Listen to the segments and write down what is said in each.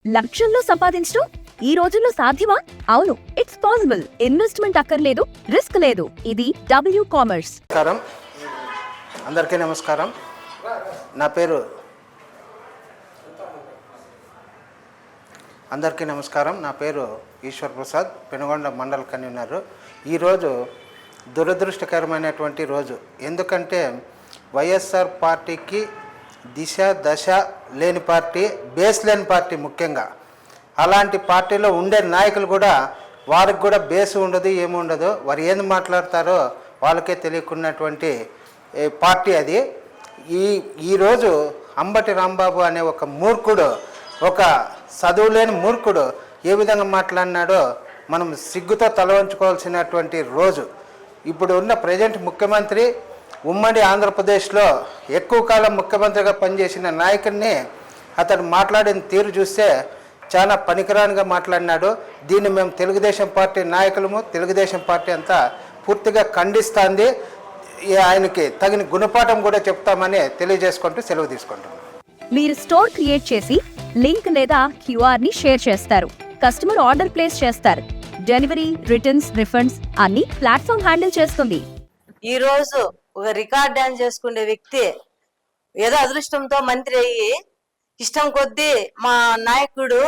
లక్షల్లో సంపాదించడం ఈ రోజుల్లో సాధ్యమా? అవును, ఇట్స్ పాసిబుల్. ఇన్వెస్ట్మెంట్ అక్కర్లేదు, రిస్క్ లేదు. ఇది డబ్ల్యూ కామర్స్. అందరికీ నమస్కారం. నా పేరు ఈశ్వర్ ప్రసాద్, పెనుగొండ మండల కన్వీనర్. ఈరోజు దురదృష్టకరమైనటువంటి రోజు. ఎందుకంటే వైఎస్ఆర్ పార్టీకి దిశ దశ లేని పార్టీ, బేస్ లేని పార్టీ. ముఖ్యంగా అలాంటి పార్టీలో ఉండే నాయకులు కూడా వారికి కూడా బేస్ ఉండదు, ఏముండదు. వారు ఏంది మాట్లాడతారో వాళ్ళకే తెలియకున్నటువంటి పార్టీ అది. ఈరోజు అంబటి రాంబాబు అనే ఒక మూర్ఖుడు, ఒక చదువులేని మూర్ఖుడు ఏ విధంగా మాట్లాడినాడో మనం సిగ్గుతో తల వంచుకోవాల్సినటువంటి రోజు. ఇప్పుడు ఉన్న ప్రజెంట్ ముఖ్యమంత్రి, ఉమ్మడి ఆంధ్రప్రదేశ్లో ఎక్కువ కాలం ముఖ్యమంత్రిగా పనిచేసిన నాయకుడిని అతడు మాట్లాడిన తీరు చూస్తే చాలా పనికిరానిగా మాట్లాడినాడు. దీన్ని మేము తెలుగుదేశం పార్టీ నాయకులము, తెలుగుదేశం పార్టీ అంతా పూర్తిగా ఖండిస్తుంది. ఆయనకి తగిన గుణపాఠం కూడా చెప్తామని తెలియజేసుకుంటూ సెలవు తీసుకుంటాం. మీరు స్టోర్ క్రియేట్ చేసి లింక్ లేదా క్యూఆర్ ని షేర్ చేస్తారు. కస్టమర్ ఆర్డర్ ప్లేస్ చేస్తారు. డెలివరీ, రిటర్న్స్, రిఫండ్స్ అన్ని ప్లాట్ఫామ్ హ్యాండిల్ చేస్తుంది. ఈ రోజు ఒక రికార్డ్ డాన్స్ చేసుకునే వ్యక్తి ఏదో అదృష్టంతో మంత్రి అయ్యి ఇష్టం కొద్దీ మా నాయకుడు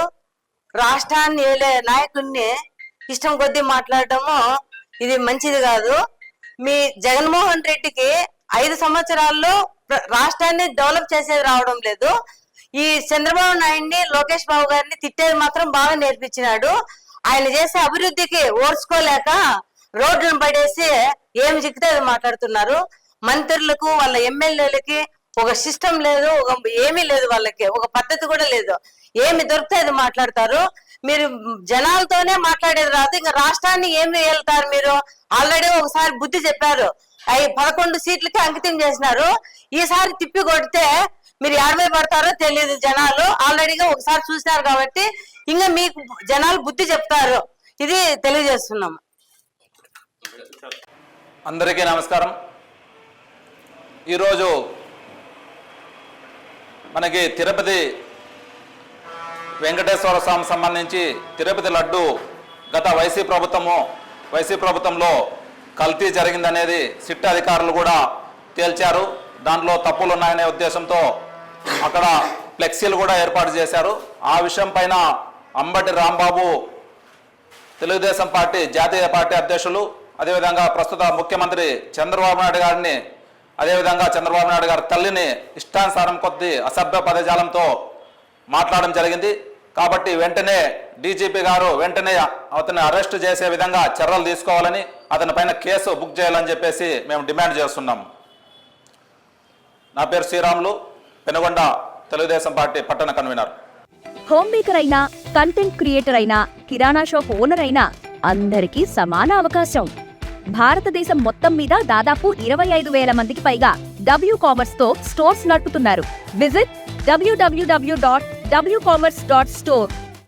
రాష్ట్రాన్ని ఏలే నాయకుడిని ఇష్టం కొద్దీ మాట్లాడటము ఇది మంచిది కాదు. మీ జగన్మోహన్ రెడ్డికి 5 సంవత్సరాల్లో రాష్ట్రాన్ని డెవలప్ చేసేది రావడం లేదు. ఈ చంద్రబాబు నాయుడిని, లోకేష్ బాబు గారిని తిట్టేది మాత్రం బాగా నేర్పించినాడు. ఆయన చేసే అభివృద్ధికి ఓర్చుకోలేక రోడ్లను పడేసి ఏమి చిక్కితే అది మాట్లాడుతున్నారు. మంత్రులకు, వాళ్ళ ఎమ్మెల్యేలకి ఒక సిస్టమ్ లేదు, ఏమీ లేదు. వాళ్ళకి ఒక పద్ధతి కూడా లేదు. ఏమి దొరికితే అది మాట్లాడతారు. మీరు జనాలతోనే మాట్లాడేది రాదు, ఇంకా రాష్ట్రాన్ని ఏమి వెళ్తారు మీరు? ఆల్రెడీ ఒకసారి బుద్ధి చెప్పారు, 11 సీట్లకి అంకితం చేసినారు. ఈసారి తిప్పి కొడితే మీరు 50 పడతారో తెలియదు. జనాలు ఆల్రెడీగా ఒకసారి చూసినారు కాబట్టి ఇంకా మీకు జనాలు బుద్ధి చెప్తారు. ఇది తెలియజేస్తున్నాము. అందరికీ నమస్కారం. ఈరోజు మనకి తిరుపతి వెంకటేశ్వర స్వామి సంబంధించి తిరుపతి లడ్డు గత వైసీ ప్రభుత్వంలో కల్తీ జరిగిందనేది సిట్ అధికారులు కూడా తేల్చారు. దాంట్లో తప్పులు ఉన్నాయనే ఉద్దేశంతో అక్కడ ఫ్లెక్సీలు కూడా ఏర్పాటు చేశారు. ఆ విషయం పైన అంబటి రాంబాబు, తెలుగుదేశం పార్టీ జాతీయ పార్టీ అధ్యక్షులు, అదేవిధంగా ప్రస్తుత ముఖ్యమంత్రి చంద్రబాబు నాయుడు గారిని, అదేవిధంగా చంద్రబాబు నాయుడు గారి తల్లిని ఇష్టానుసారం కొద్ది అసభ్య పదజాలంతో మాట్లాడడం జరిగింది. కాబట్టి వెంటనే డీజీపీ గారు వెంటనే అతన్ని అరెస్ట్ చేసే విధంగా చర్యలు తీసుకోవాలని, అతని పైన కేసు బుక్ చేయాలని చెప్పేసి మేము డిమాండ్ చేస్తున్నాం. నా పేరు శ్రీరాములు, పెనుగొండ తెలుగుదేశం పార్టీ పట్టణ కన్వీనర్. హోమ్ మేకర్ అయినా, కంటెంట్ క్రియేటర్ అయినా, కిరాణా షాప్ ఓనర్ అయినా అందరికీ సమాన అవకాశం. భారతదేశం మొత్తం మీద దాదాపు 25,000 మందికి పైగా డబ్ల్యూ కామర్స్ తో స్టోర్స్ నడుపుతున్నారు. Visit www.wcommerce.store